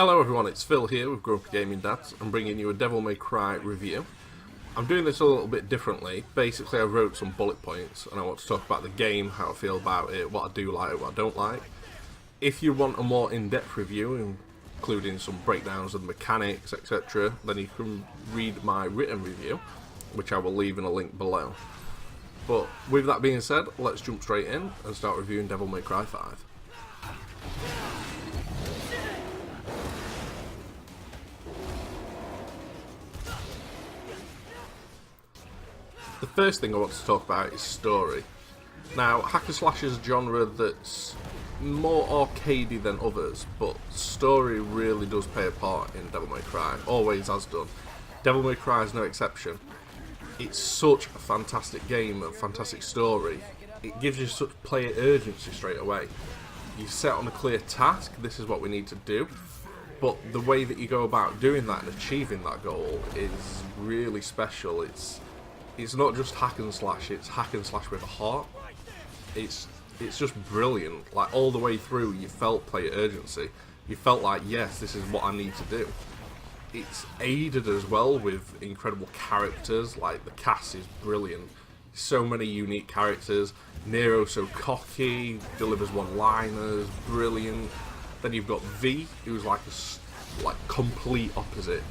Hello everyone, it's Phil here with Grumpy Gaming Dads. I'm bringing you a Devil May Cry review. I'm doing this a little bit differently. Basically I wrote some bullet points and I want to talk about the game, how I feel about it, what I do like, what I don't like. If you want a more in-depth review, including some breakdowns of the mechanics, etc., then you can read my written review, which I will leave in a link below. But with that being said, let's jump straight in and start reviewing Devil May Cry 5. The first thing I want to talk about is story. Now, hack and slash is a genre that's more arcadey than others, but story really does play a part in Devil May Cry, always has done. Devil May Cry is no exception. It's such a fantastic game, a fantastic story. It gives you such player urgency straight away. You set on a clear task, this is what we need to do, but the way that you go about doing that and achieving that goal is really special. It's not just hack and slash, it's hack and slash with a heart. It's just brilliant. Like, all the way through you felt player urgency. You felt like, yes, this is what I need to do. It's aided as well with incredible characters. Like, the cast is brilliant. So many unique characters. Nero so cocky, delivers one-liners, brilliant. Then you've got V, who's like complete opposite.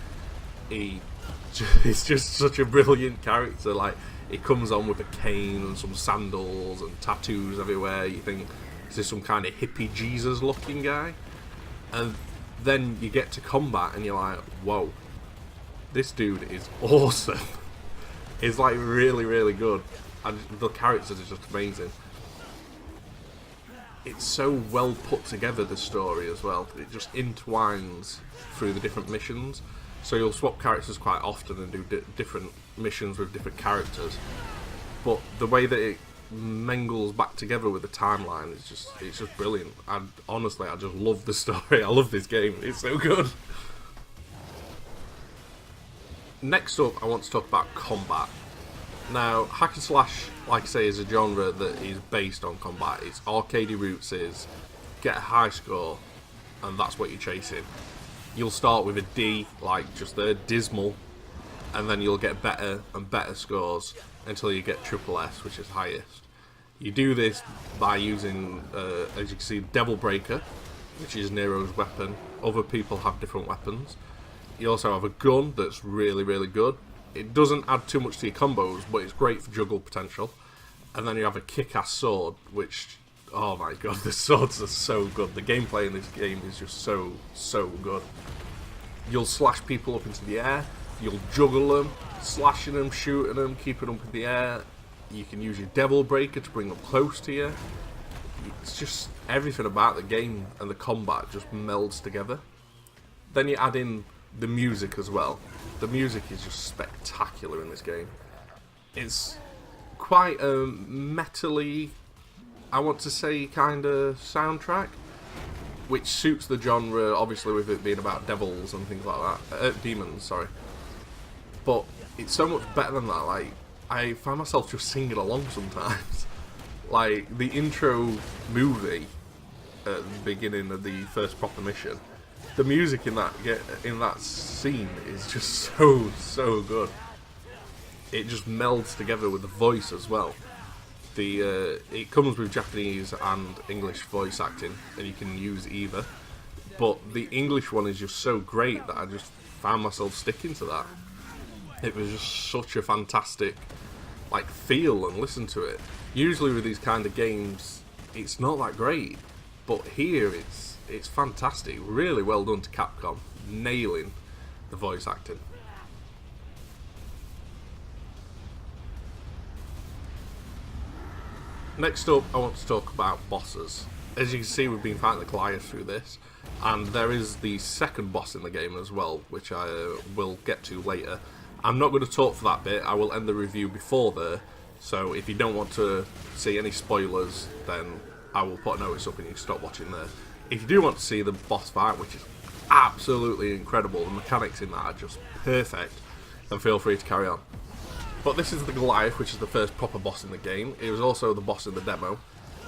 He's just such a brilliant character. Like, he comes on with a cane and some sandals and tattoos everywhere. You think, is this some kind of hippie Jesus looking guy? And then you get to combat and you're like, whoa, this dude is awesome. He's like really, really good. And the characters are just amazing. It's so well put together, the story as well. It just intertwines through the different missions. So you'll swap characters quite often and do different missions with different characters. But the way that it mingles back together with the timeline is just brilliant. And honestly, I just love the story. I love this game. It's so good. Next up, I want to talk about combat. Now, hack and slash, like I say, is a genre that is based on combat. Its arcadey roots is get a high score, and that's what you're chasing. You'll start with a D, like just there, dismal, and then you'll get better and better scores until you get triple S, which is highest. You do this by using, as you can see, Devil Breaker, which is Nero's weapon. Other people have different weapons. You also have a gun that's really, really good. It doesn't add too much to your combos, but it's great for juggle potential. And then you have a kick-ass sword, which, oh my god, the swords are so good. The gameplay in this game is just so, so good. You'll slash people up into the air, you'll juggle them, slashing them, shooting them, keeping them up in the air. You can use your Devil Breaker to bring them close to you. It's just everything about the game and the combat just melds together. Then you add in the music as well. The music is just spectacular in this game. It's quite a metal-y, I want to say, kind of soundtrack, which suits the genre, obviously, with it being about devils and things like that. Demons, sorry. But it's so much better than that. Like, I find myself just singing along sometimes. Like, the intro movie at the beginning of the first proper mission, the music in that scene is just so good. It just melds together with the voice as well. It comes with Japanese and English voice acting, and you can use either. But the English one is just so great that I just found myself sticking to that. It was just such a fantastic, like, feel and listen to it. Usually with these kind of games, it's not that great, but here it's fantastic. Really well done to Capcom, nailing the voice acting. Next up, I want to talk about bosses. As you can see, we've been fighting the Goliath through this, and there is the second boss in the game as well, which I will get to later. I'm not going to talk for that bit. I will end the review before there, so if you don't want to see any spoilers, then I will put a notice up and you can stop watching there. If you do want to see the boss fight, which is absolutely incredible, the mechanics in that are just perfect, then feel free to carry on. But this is the Goliath, which is the first proper boss in the game. It was also the boss in the demo.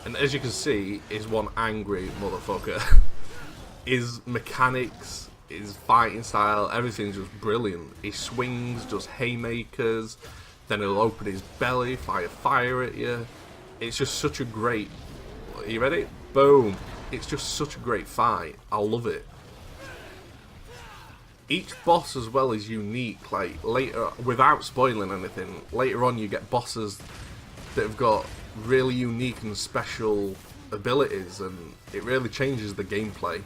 And as you can see, is one angry motherfucker. His mechanics his fighting style, everything's just brilliant. He swings, does haymakers, then he'll open his belly, fire fire at you. It's just such a great... Are you ready? Boom. It's just such a great fight. I love it. Each boss as well is unique. Like later, without spoiling anything, later on you get bosses that have got really unique and special abilities, and it really changes the gameplay.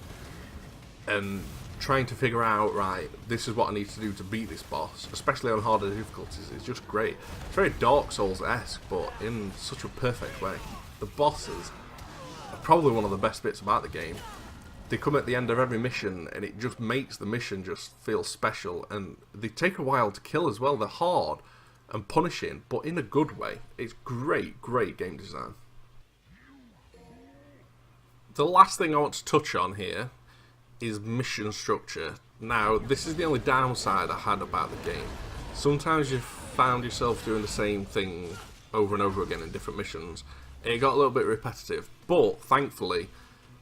And trying to figure out, right, this is what I need to do to beat this boss, especially on harder difficulties, is just great. It's very Dark Souls-esque, but in such a perfect way. The bosses are probably one of the best bits about the game. They come at the end of every mission, and it just makes the mission just feel special, and they take a while to kill as well. They're hard and punishing, but in a good way. It's great, great game design. The last thing I want to touch on here is mission structure. Now, this is the only downside I had about the game. Sometimes you found yourself doing the same thing over and over again in different missions, and it got a little bit repetitive, but thankfully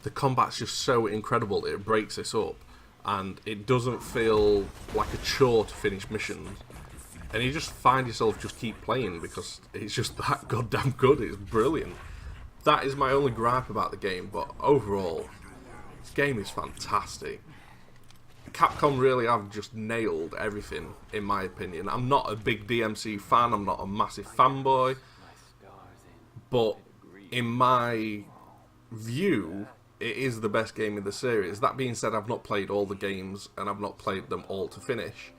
the combat's just so incredible that it breaks this up, and it doesn't feel like a chore to finish missions, and you just find yourself just keep playing because it's just that goddamn good. It's brilliant. That is my only gripe about the game, but overall this game is fantastic. Capcom really have just nailed everything, in my opinion. I'm not a big DMC fan, I'm not a massive fanboy, but in my view, it is the best game in the series. That being said, I've not played all the games, and I've not played them all to finish,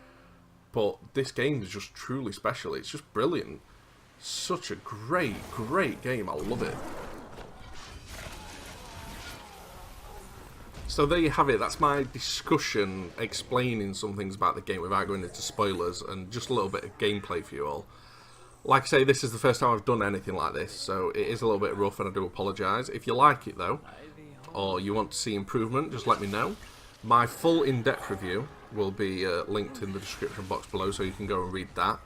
but this game is just truly special. It's just brilliant. Such a great, great game. I love it. So there you have it. That's my discussion explaining some things about the game without going into spoilers, and just a little bit of gameplay for you all. Like I say, this is the first time I've done anything like this, so it is a little bit rough and I do apologise. If you like it though, or you want to see improvement, just let me know. My full in-depth review will be linked in the description box below, so you can go and read that.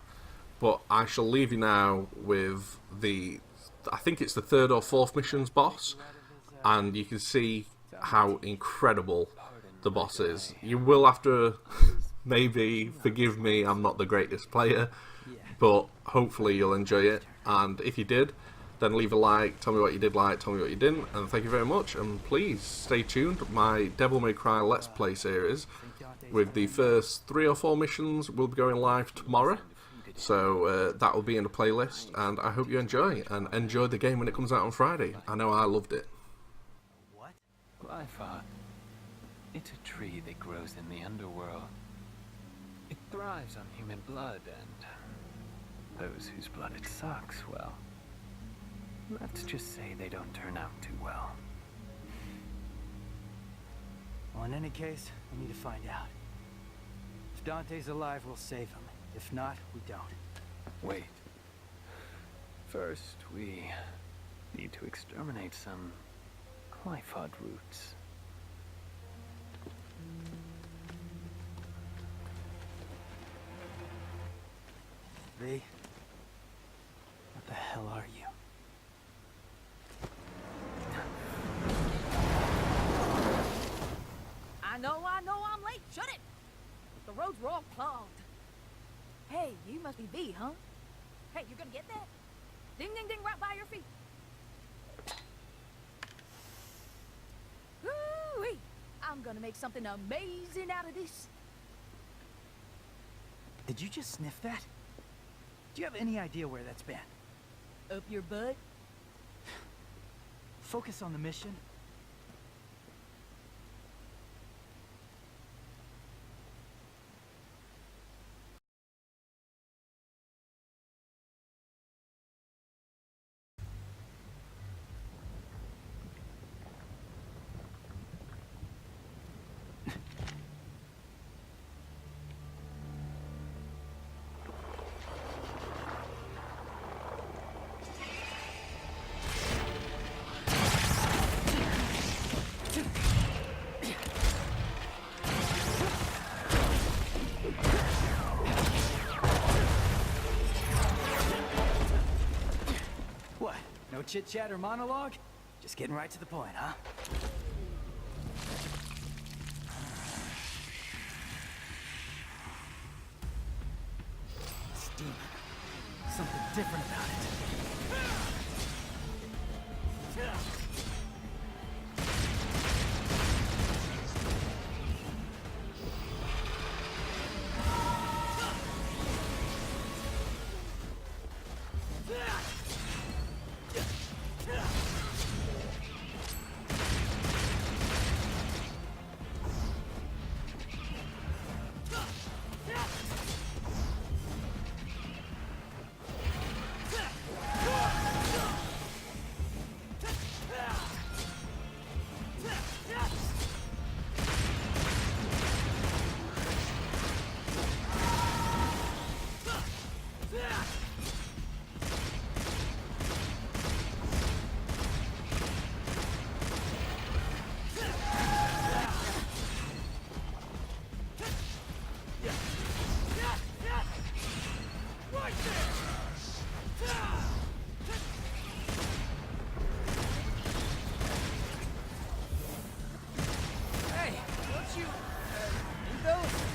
But I shall leave you now with the, I think it's the 3rd or 4th mission's boss, and you can see how incredible the boss is. You will have to maybe forgive me, I'm not the greatest player, but hopefully you'll enjoy it, and if you did, then leave a like, tell me what you did like, tell me what you didn't, and thank you very much. And please stay tuned. My Devil May Cry Let's Play series with the first 3 or 4 missions will be going live tomorrow, so that will be in the playlist, and I hope you enjoy the game when it comes out on Friday. I know I loved it. What? Glyphosate. It's a tree that grows in the underworld. It thrives on human blood, and those whose blood it sucks, well, let's just say they don't turn out too well. Well, in any case, we need to find out. If Dante's alive, we'll save him. If not, we don't. Wait. First, we need to exterminate some Glyphod roots. V, what the hell are you? I know I'm late. Shut it! The roads were all clogged. Hey, you must be V, huh? Hey, you're gonna get that? Ding, ding, ding, right by your feet. Woo-wee! I'm gonna make something amazing out of this. Did you just sniff that? Do you have any idea where that's been? Up your butt? Focus on the mission. No chit-chat or monologue? Just getting right to the point, huh? demon. Something different about it. Hey, don't you, need those?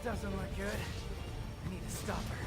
Doesn't look good. I need to stop her.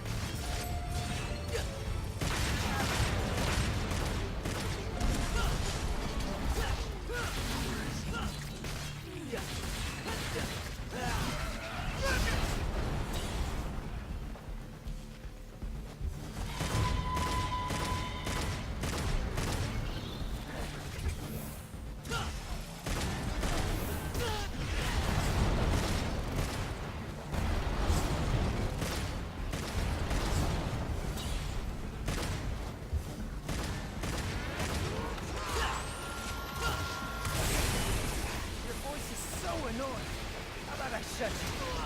Your voice is so annoying. How about I shut you?